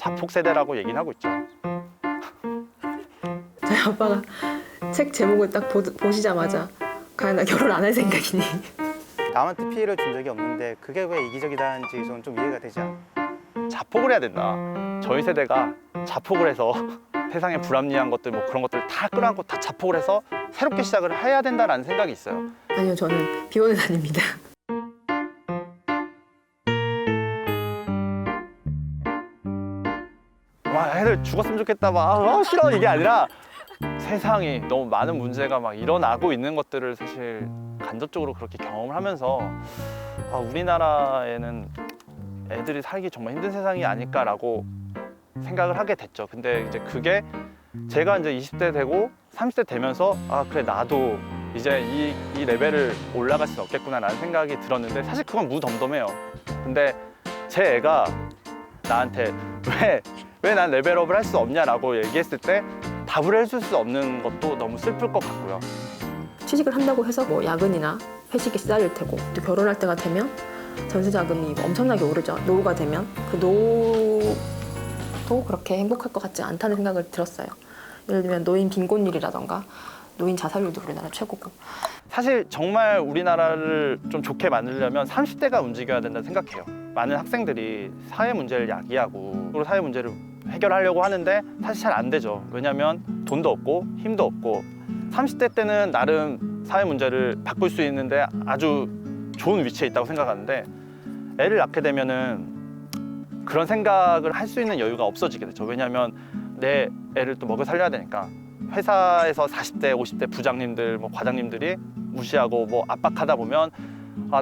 자폭 세대라고 얘기는 하고 있죠. 저희 아빠가 책 제목을 딱 보시자마자 과연 나 결혼 안 할 생각이니? 남한테 피해를 준 적이 없는데 그게 왜 이기적이다는지 저는 좀 이해가 되지 않아요. 자폭을 해야 된다. 저희 세대가 자폭을 해서 세상에 불합리한 것들 뭐 그런 것들 다 끌어안고 다 자폭을 해서 새롭게 시작을 해야 된다라는 생각이 있어요. 아니요, 저는 비혼은 아닙니다. 와, 애들 죽었으면 좋겠다 막 싫어 이게 아니라 세상이 너무 많은 문제가 막 일어나고 있는 것들을 사실 간접적으로 그렇게 경험을 하면서 우리나라에는 애들이 살기 정말 힘든 세상이 아닐까라고 생각을 하게 됐죠. 근데 이제 그게 제가 이제 20대 되고 30대 되면서 그래 나도 이제 이 레벨을 올라갈 수는 없겠구나라는 생각이 들었는데 사실 그건 무덤덤해요. 근데 제 애가 나한테 왜 난 레벨업을 할 수 없냐라고 얘기했을 때 답을 해줄 수 없는 것도 너무 슬플 것 같고요. 취직을 한다고 해서 뭐 야근이나 회식이 시달릴 테고 또 결혼할 때가 되면 전세 자금이 엄청나게 오르죠. 노후가 되면 그 노후도 그렇게 행복할 것 같지 않다는 생각을 들었어요. 예를 들면 노인 빈곤율이라던가 노인 자살률도 우리나라 최고고. 사실 정말 우리나라를 좀 좋게 만들려면 30대가 움직여야 된다고 생각해요. 많은 학생들이 사회 문제를 야기하고 그리고 사회 문제를 해결하려고 하는데 사실 잘 안 되죠. 왜냐하면 돈도 없고 힘도 없고 30대 때는 나름 사회 문제를 바꿀 수 있는데 아주 좋은 위치에 있다고 생각하는데 애를 낳게 되면은 그런 생각을 할 수 있는 여유가 없어지게 되죠. 왜냐하면 내 애를 또 먹여 살려야 되니까 회사에서 40대, 50대 부장님들, 뭐 과장님들이 무시하고 뭐 압박하다 보면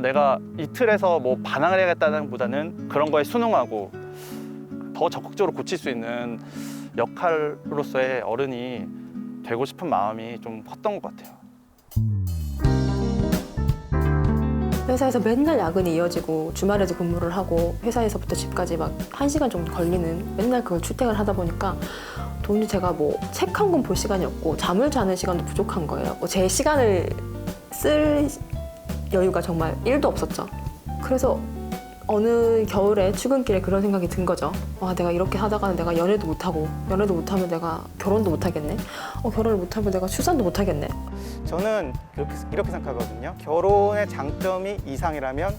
내가 이 틀에서 뭐 반항을 해야겠다는 보다는 그런 거에 순응하고 더 적극적으로 고칠 수 있는 역할로서의 어른이 되고 싶은 마음이 좀 컸던 것 같아요. 회사에서 맨날 야근이 이어지고 주말에도 근무를 하고 회사에서부터 집까지 막 1시간 정도 걸리는 맨날 그걸 출퇴근을 하다 보니까 돈이 제가 뭐 책 한 권 볼 시간이 없고 잠을 자는 시간도 부족한 거예요. 제 시간을 쓸 여유가 정말 1도 없었죠. 그래서 어느 겨울에 출근길에 그런 생각이 든 거죠. 내가 이렇게 하다가는 내가 연애도 못하고 연애도 못하면 내가 결혼도 못하겠네. 결혼을 못하면 내가 출산도 못하겠네. 저는 이렇게 생각하거든요. 결혼의 장점이 이상이라면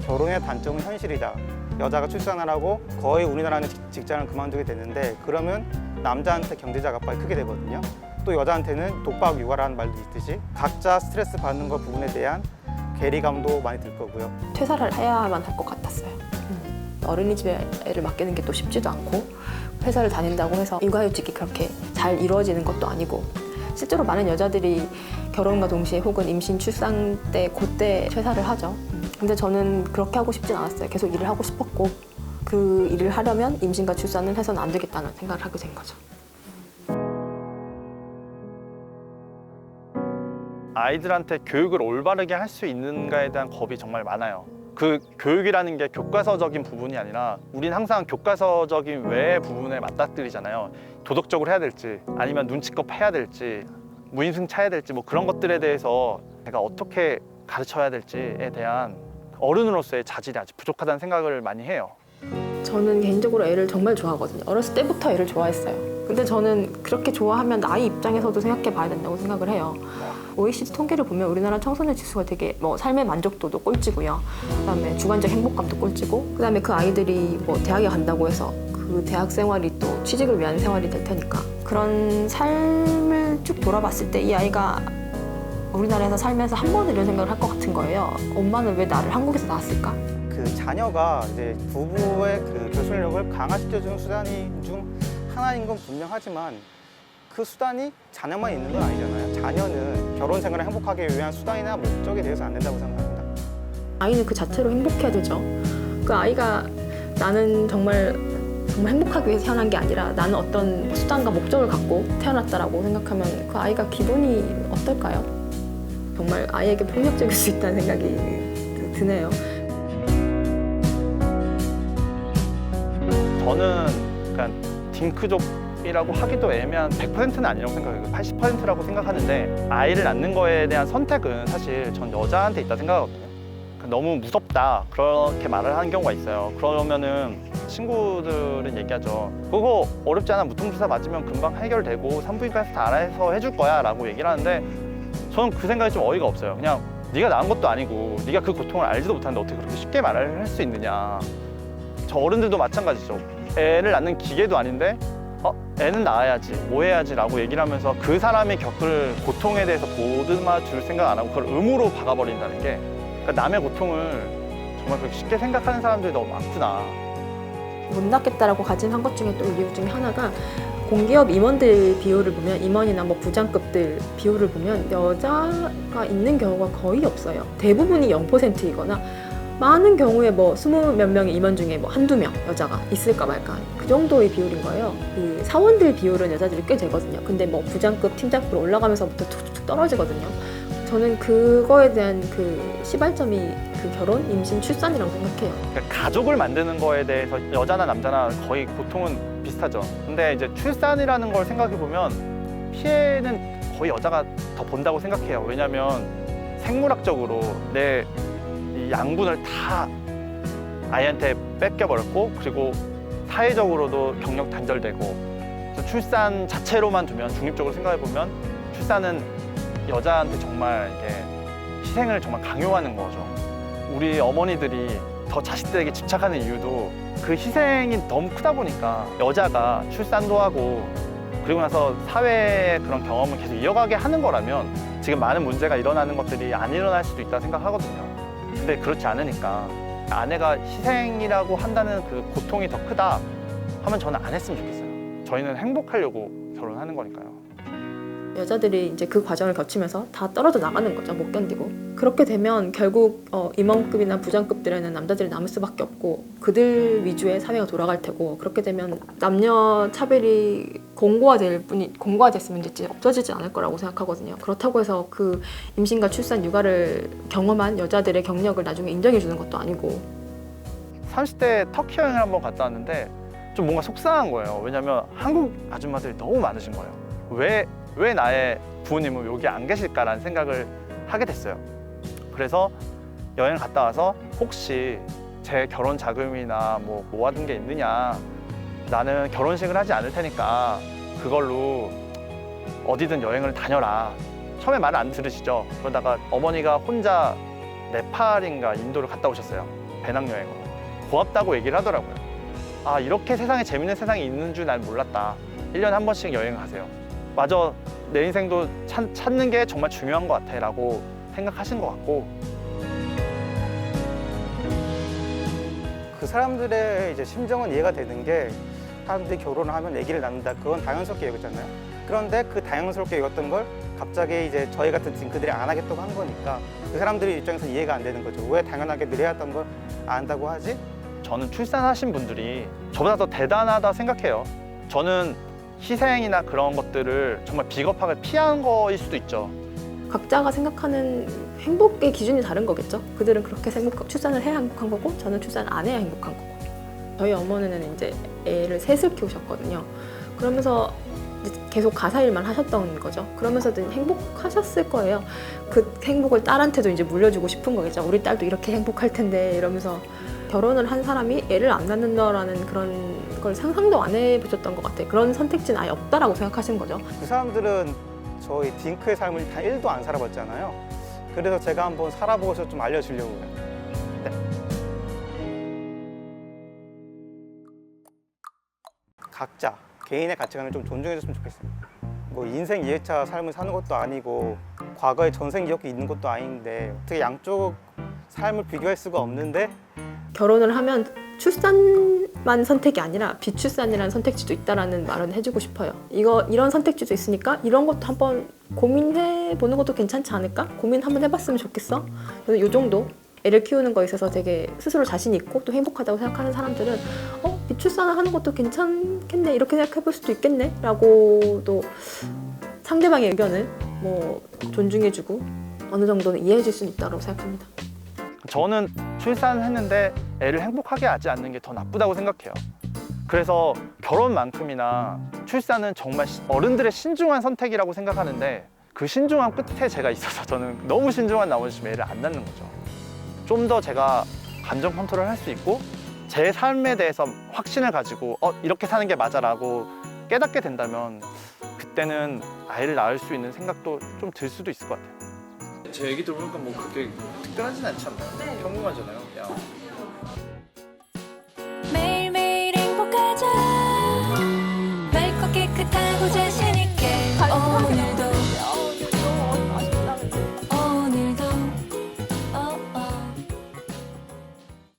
결혼의 단점은 현실이다. 여자가 출산을 하고 거의 우리나라는 직장을 그만두게 되는데 그러면 남자한테 경제적 압박이 크게 되거든요. 또 여자한테는 독박 육아라는 말도 있듯이 각자 스트레스 받는 것 부분에 대한 괴리감도 많이 들 거고요. 퇴사를 해야만 할 것 같았어요. 어린이집에 애를 맡기는 게 또 쉽지도 않고 회사를 다닌다고 해서 육아휴직이 그렇게 잘 이루어지는 것도 아니고 실제로 많은 여자들이 결혼과 동시에 혹은 임신, 출산 때 그때 퇴사를 하죠. 근데 저는 그렇게 하고 싶진 않았어요. 계속 일을 하고 싶었고 그 일을 하려면 임신과 출산은 해서는 안 되겠다는 생각을 하게 된 거죠. 아이들한테 교육을 올바르게 할 수 있는가에 대한 겁이 정말 많아요. 그 교육이라는 게 교과서적인 부분이 아니라 우린 항상 교과서적인 외의 부분에 맞닥뜨리잖아요. 도덕적으로 해야 될지 아니면 눈치껏 해야 될지 무임승차해야 될지 뭐 그런 것들에 대해서 내가 어떻게 가르쳐야 될지에 대한 어른으로서의 자질이 아직 부족하다는 생각을 많이 해요. 저는 개인적으로 애를 정말 좋아하거든요. 어렸을 때부터 애를 좋아했어요. 근데 저는 그렇게 좋아하면 아이 입장에서도 생각해 봐야 된다고 생각을 해요. OECD 통계를 보면 우리나라 청소년 지수가 되게 삶의 만족도도 꼴찌고요. 그다음에 주관적 행복감도 꼴찌고 그다음에 그 아이들이 대학에 간다고 해서 그 대학 생활이 또 취직을 위한 생활이 될 테니까 그런 삶을 쭉 돌아봤을 때 이 아이가 우리나라에서 살면서 한 번은 이런 생각을 할 것 같은 거예요. 엄마는 왜 나를 한국에서 낳았을까? 그 자녀가 이제 부부의 그 교섭력을 강화시켜주는 수단이 중 하나인 건 분명하지만 그 수단이 자녀만 있는 건 아니잖아요. 자녀는 결혼 생활을 행복하게 위한 수단이나 목적이 되어서 안 된다고 생각합니다. 아이는 그 자체로 행복해야 되죠. 그 아이가 나는 정말 행복하기 위해서 태어난 게 아니라 나는 어떤 수단과 목적을 갖고 태어났다라고 생각하면 그 아이가 기분이 어떨까요? 정말 아이에게 폭력적일 수 있다는 생각이 드네요. 저는 약간 딩크족이라고 하기도 애매한 100%는 아니라고 생각해요. 80%라고 생각하는데 아이를 낳는 거에 대한 선택은 사실 전 여자한테 있다 생각하거든요. 너무 무섭다 그렇게 말을 하는 경우가 있어요. 그러면은 친구들은 얘기하죠. 그거 어렵지 않아, 무통주사 맞으면 금방 해결되고 산부인과에서 다 알아서 해줄 거야 라고 얘기를 하는데 저는 그 생각이 좀 어이가 없어요. 그냥 네가 낳은 것도 아니고 네가 그 고통을 알지도 못하는데 어떻게 그렇게 쉽게 말을 할 수 있느냐. 저 어른들도 마찬가지죠. 애를 낳는 기계도 아닌데 애는 낳아야지 뭐 해야지 라고 얘기를 하면서 그 사람이 겪을 고통에 대해서 보듬어 줄 생각 안 하고 그걸 의무로 박아버린다는 게, 그러니까 남의 고통을 정말 그렇게 쉽게 생각하는 사람들이 너무 많구나. 못 낳겠다라고 가진 것 중에 또 이유 중에 하나가 공기업 임원들 비율을 보면, 임원이나 뭐 부장급들 비율을 보면 여자가 있는 경우가 거의 없어요. 대부분이 0%이거나 많은 경우에 뭐 20몇 명의 임원 중에 뭐 한두 명 여자가 있을까 말까 그 정도의 비율인 거예요. 그 사원들 비율은 여자들이 꽤 되거든요. 근데 뭐 부장급, 팀장급으로 올라가면서부터 툭툭 떨어지거든요. 저는 그거에 대한 그 시발점이 그 결혼, 임신, 출산이라고 생각해요. 그러니까 가족을 만드는 거에 대해서 여자나 남자나 거의 고통은 비슷하죠. 근데 이제 출산이라는 걸 생각해 보면 피해는 거의 여자가 더 본다고 생각해요. 왜냐하면 생물학적으로 내 이 양분을 다 아이한테 뺏겨버렸고, 그리고 사회적으로도 경력 단절되고, 그래서 출산 자체로만 두면, 중립적으로 생각해 보면 출산은 여자한테 정말 이게 희생을 정말 강요하는 거죠. 우리 어머니들이 더 자식들에게 집착하는 이유도 그 희생이 너무 크다 보니까 여자가 출산도 하고 그리고 나서 사회의 그런 경험을 계속 이어가게 하는 거라면 지금 많은 문제가 일어나는 것들이 안 일어날 수도 있다고 생각하거든요. 근데 그렇지 않으니까 아내가 희생이라고 한다는 그 고통이 더 크다 하면 저는 안 했으면 좋겠어요. 저희는 행복하려고 결혼하는 거니까요. 여자들이 이제 그 과정을 거치면서 다 떨어져 나가는 거죠. 못 견디고. 그렇게 되면 결국 임원급이나 부장급들에는 남자들이 남을 수밖에 없고 그들 위주의 사회가 돌아갈 테고, 그렇게 되면 남녀 차별이 공고화됐으면 이제 없어지지 않을 거라고 생각하거든요. 그렇다고 해서 그 임신과 출산, 육아를 경험한 여자들의 경력을 나중에 인정해 주는 것도 아니고. 30대 터키 여행을 한번 갔다 왔는데 좀 뭔가 속상한 거예요. 왜냐면 한국 아줌마들이 너무 많으신 거예요. 왜 나의 부모님은 여기 안 계실까라는 생각을 하게 됐어요. 그래서 여행 갔다 와서 혹시 제 결혼 자금이나 뭐 모아둔 게 있느냐, 나는 결혼식을 하지 않을 테니까 그걸로 어디든 여행을 다녀라. 처음에 말을 안 들으시죠. 그러다가 어머니가 혼자 네팔인가 인도를 갔다 오셨어요. 배낭여행으로. 고맙다고 얘기를 하더라고요. 아, 이렇게 세상에 재밌는 세상이 있는 줄 난 몰랐다. 1년에 한 번씩 여행을 가세요. 맞아, 내 인생도 찾는 게 정말 중요한 것 같아 라고 생각하신 것 같고. 그 사람들의 이제 심정은 이해가 되는 게, 사람들이 결혼을 하면 아기를 낳는다, 그건 당연스럽게 여겼잖아요. 그런데 그 당연스럽게 여겼던 걸 갑자기 이제 저희 같은 딩크들이 안 하겠다고 한 거니까 그 사람들의 입장에서 이해가 안 되는 거죠. 왜 당연하게 늘 해왔던 걸 안 한다고 하지? 저는 출산하신 분들이 저보다 더 대단하다 생각해요. 저는 희생이나 그런 것들을 정말 비겁하게 피한 거일 수도 있죠. 각자가 생각하는 행복의 기준이 다른 거겠죠. 그들은 그렇게 출산을 해야 행복한 거고, 저는 출산을 안 해야 행복한 거고. 저희 어머니는 이제 애를 셋을 키우셨거든요. 그러면서 이제 계속 가사 일만 하셨던 거죠. 그러면서도 행복하셨을 거예요. 그 행복을 딸한테도 이제 물려주고 싶은 거겠죠. 우리 딸도 이렇게 행복할 텐데 이러면서. 결혼을 한 사람이 애를 안 낳는다라는 그런 걸 상상도 안 해보셨던 것 같아요. 그런 선택지는 아예 없다라고 생각하시는 거죠. 그 사람들은 저희 딩크의 삶을 다 1도 안 살아봤잖아요. 그래서 제가 한번 살아보고서 좀 알려주려고요. 네. 각자 개인의 가치관을 좀 존중해줬으면 좋겠습니다. 뭐 인생 2회차 삶을 사는 것도 아니고 과거의 전생 기억이 있는 것도 아닌데 어떻게 양쪽 삶을 비교할 수가 없는데, 결혼을 하면 출산만 선택이 아니라 비출산이라는 선택지도 있다라는 말은 해주고 싶어요. 이런 선택지도 있으니까 이런 것도 한번 고민해 보는 것도 괜찮지 않을까? 고민 한번 해봤으면 좋겠어. 그래서 이 정도 애를 키우는 거에 있어서 되게 스스로 자신 있고 또 행복하다고 생각하는 사람들은 비출산을 하는 것도 괜찮겠네, 이렇게 생각해 볼 수도 있겠네 라고 또 상대방의 의견을 뭐 존중해주고 어느 정도는 이해해 줄 수 있다고 생각합니다. 저는 출산했는데 애를 행복하게 하지 않는 게 더 나쁘다고 생각해요. 그래서 결혼만큼이나 출산은 정말 어른들의 신중한 선택이라고 생각하는데 그 신중한 끝에 제가 있어서 저는 너무 신중한 나머지 애를 안 낳는 거죠. 좀 더 제가 감정 컨트롤 할 수 있고 제 삶에 대해서 확신을 가지고 이렇게 사는 게 맞아라고 깨닫게 된다면 그때는 아이를 낳을 수 있는 생각도 좀 들 수도 있을 것 같아요. 제 얘기 들어보니까 뭐 그렇게 특별하진 않지 않나요? 평범하잖아요. 야,